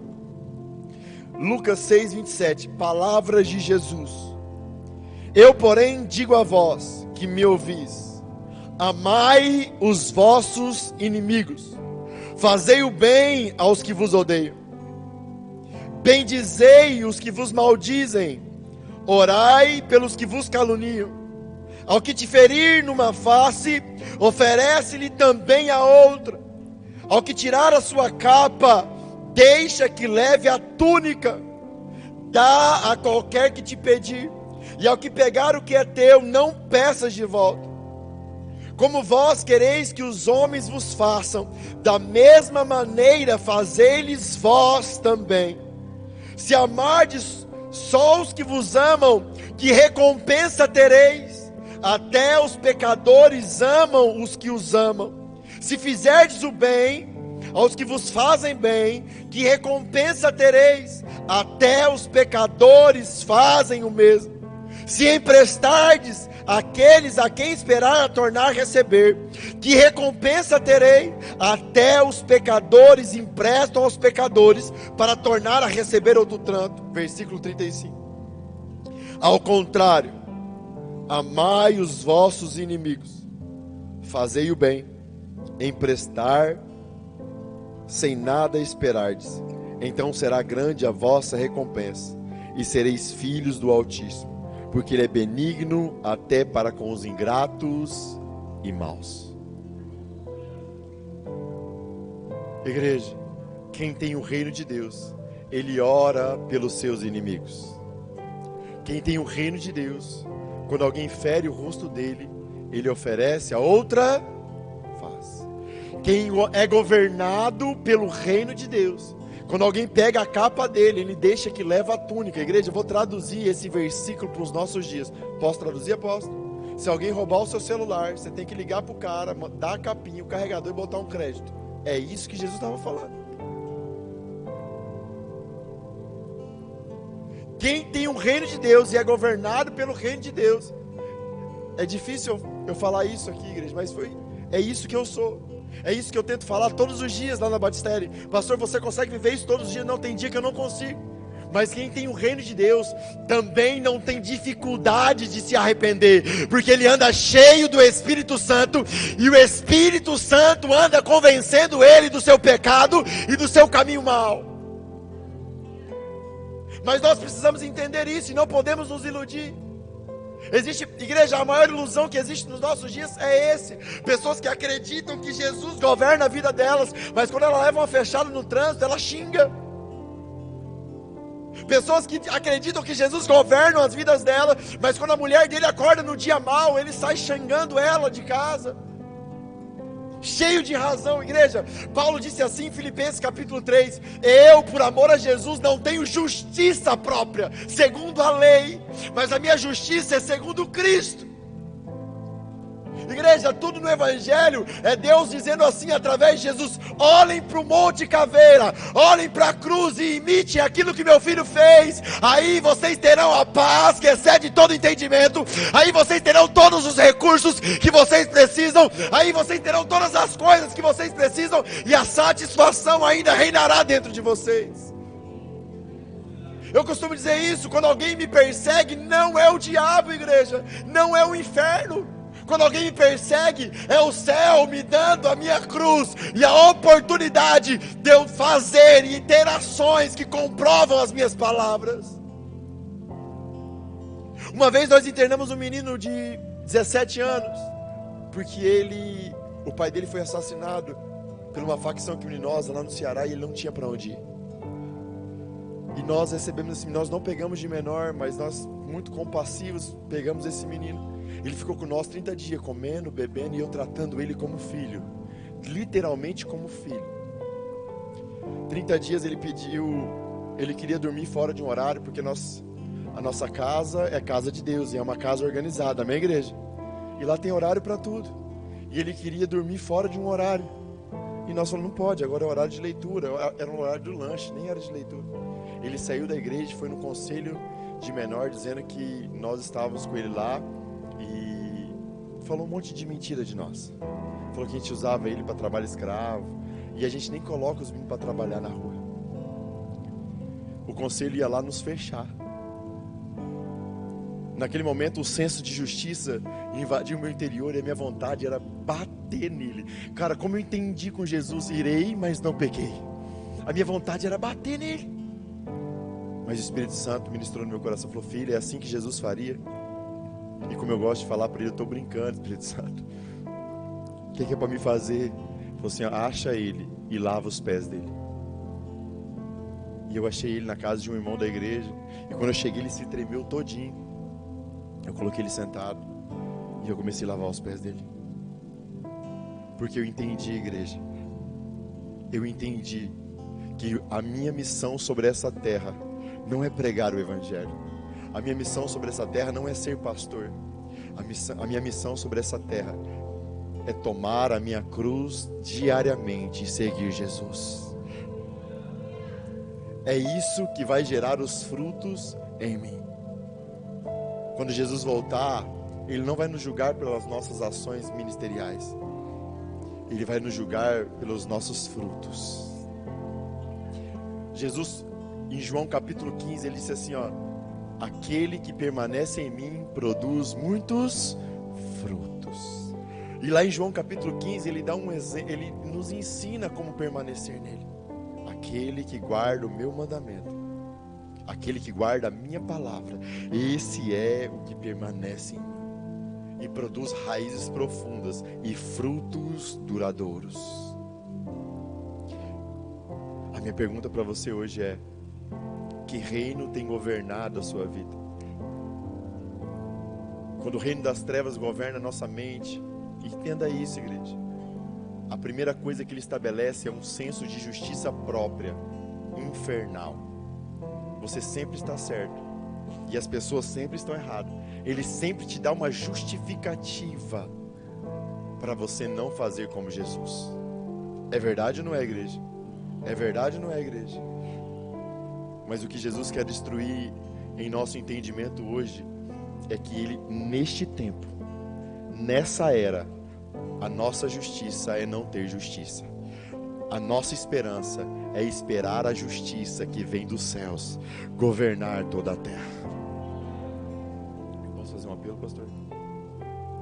Lucas 6, 27, palavras de Jesus. Eu, porém, digo a vós que me ouvis, amai os vossos inimigos, fazei o bem aos que vos odeiam, bendizei os que vos maldizem, orai pelos que vos caluniam, Ao que te ferir numa face, oferece-lhe também a outra. Ao que tirar a sua capa, deixa que leve a túnica. Dá a qualquer que te pedir, e ao que pegar o que é teu, não peças de volta. Como vós quereis que os homens vos façam, da mesma maneira fazei-lhes vós também. Se amardes só os que vos amam, que recompensa tereis? Até os pecadores amam os que os amam. Se fizerdes o bem aos que vos fazem bem, que recompensa tereis? Até os pecadores fazem o mesmo. Se emprestardes àqueles a quem esperar a tornar a receber, que recompensa terei? Até os pecadores emprestam aos pecadores para tornar a receber outro tanto. Versículo 35. Ao contrário, amai os vossos inimigos, fazei o bem, emprestar sem nada esperardes, então será grande a vossa recompensa, e sereis filhos do Altíssimo, porque Ele é benigno até para com os ingratos e maus. Igreja, quem tem o reino de Deus, ele ora pelos seus inimigos. Quem tem o reino de Deus, quando alguém fere o rosto dele, ele oferece a outra face. Quem é governado pelo reino de Deus, quando alguém pega a capa dele, ele deixa que leva a túnica. Igreja, eu vou traduzir esse versículo para os nossos dias. Posso traduzir, apóstolo? Se alguém roubar o seu celular, você tem que ligar para o cara, dar a capinha, o carregador e botar um crédito. É isso que Jesus estava falando. Quem tem o reino de Deus e é governado pelo reino de Deus. É difícil eu falar isso aqui, igreja, mas é isso que eu sou. É isso que eu tento falar todos os dias lá na Batistério. Pastor, você consegue viver isso todos os dias? Não, tem dia que eu não consigo. Mas quem tem o reino de Deus também não tem dificuldade de se arrepender, porque ele anda cheio do Espírito Santo, e o Espírito Santo anda convencendo ele do seu pecado e do seu caminho mau. Mas nós precisamos entender isso e não podemos nos iludir. Existe, igreja, a maior ilusão que existe nos nossos dias é esse. Pessoas que acreditam que Jesus governa a vida delas, mas quando ela leva uma fechada no trânsito, ela xinga. Pessoas que acreditam que Jesus governa as vidas dela, mas quando a mulher dele acorda no dia mau, ele sai xingando ela de casa. Cheio de razão, igreja. Paulo disse assim em Filipenses capítulo 3: eu, por amor a Jesus, não tenho justiça própria, segundo a lei, mas a minha justiça é segundo Cristo. Igreja, tudo no Evangelho é Deus dizendo assim através de Jesus: olhem para o Monte Caveira, olhem para a cruz e imitem aquilo que meu filho fez. Aí vocês terão a paz que excede todo entendimento. Aí vocês terão todos os recursos que vocês precisam. Aí vocês terão todas as coisas que vocês precisam, e a satisfação ainda reinará dentro de vocês. Eu costumo dizer isso: quando alguém me persegue, não é o diabo, igreja, não é o inferno. Quando alguém me persegue, é o céu me dando a minha cruz e a oportunidade de eu fazer e ter ações que comprovam as minhas palavras. Uma vez nós internamos um menino de 17 anos, porque o pai dele foi assassinado por uma facção criminosa lá no Ceará, e ele não tinha para onde ir. E nós recebemos esse menino, nós não pegamos de menor, mas nós, muito compassivos, pegamos esse menino. Ele ficou com nós 30 dias, comendo, bebendo, e eu tratando ele como filho, literalmente como filho. 30 dias ele queria dormir fora de um horário, porque a nossa casa é casa de Deus, e é uma casa organizada, amém, igreja? E lá tem horário para tudo, e ele queria dormir fora de um horário, e nós falamos: não pode, agora é horário de leitura. Era um horário do lanche, nem era de leitura. Ele saiu da igreja, foi no conselho de menor, dizendo que nós estávamos com ele lá, e falou um monte de mentira de nós. Falou que a gente usava ele para trabalho escravo, e a gente nem coloca os meninos para trabalhar na rua. O conselho ia lá nos fechar. Naquele momento o senso de justiça invadiu o meu interior, e a minha vontade era bater nele. Cara, como eu entendi com Jesus: irei, mas não pequei. A minha vontade era bater nele. Mas o Espírito Santo ministrou no meu coração, falou: filho, é assim que Jesus faria. E como eu gosto de falar para ele, eu estou brincando, Espírito Santo. O que é para me fazer? Ele falou assim, ó, acha ele e lava os pés dele. E eu achei ele na casa de um irmão da igreja. E quando eu cheguei, ele se tremeu todinho. Eu coloquei ele sentado e eu comecei a lavar os pés dele. Porque eu entendi, igreja. Eu entendi que a minha missão sobre essa terra não é pregar o evangelho. A minha missão sobre essa terra não é ser pastor. A minha missão sobre essa terra é tomar a minha cruz diariamente e seguir Jesus. É isso que vai gerar os frutos em mim. Quando Jesus voltar, Ele não vai nos julgar pelas nossas ações ministeriais. Ele vai nos julgar pelos nossos frutos. Jesus, em João capítulo 15, Ele disse assim, ó, aquele que permanece em mim produz muitos frutos. E lá em João capítulo 15, Ele dá um exemplo, Ele nos ensina como permanecer nele. Aquele que guarda o meu mandamento, aquele que guarda a minha palavra, esse é o que permanece em mim e produz raízes profundas e frutos duradouros. A minha pergunta para você hoje é: que reino tem governado a sua vida? Quando o reino das trevas governa a nossa mente, entenda isso, igreja. A primeira coisa que ele estabelece é um senso de justiça própria, infernal. Você sempre está certo e as pessoas sempre estão erradas. Ele sempre te dá uma justificativa para você não fazer como Jesus. É verdade ou não é, igreja? É verdade ou não é, igreja? Mas o que Jesus quer destruir em nosso entendimento hoje é que Ele, neste tempo, nessa era, a nossa justiça é não ter justiça. A nossa esperança é esperar a justiça que vem dos céus governar toda a terra. Posso fazer um apelo, pastor?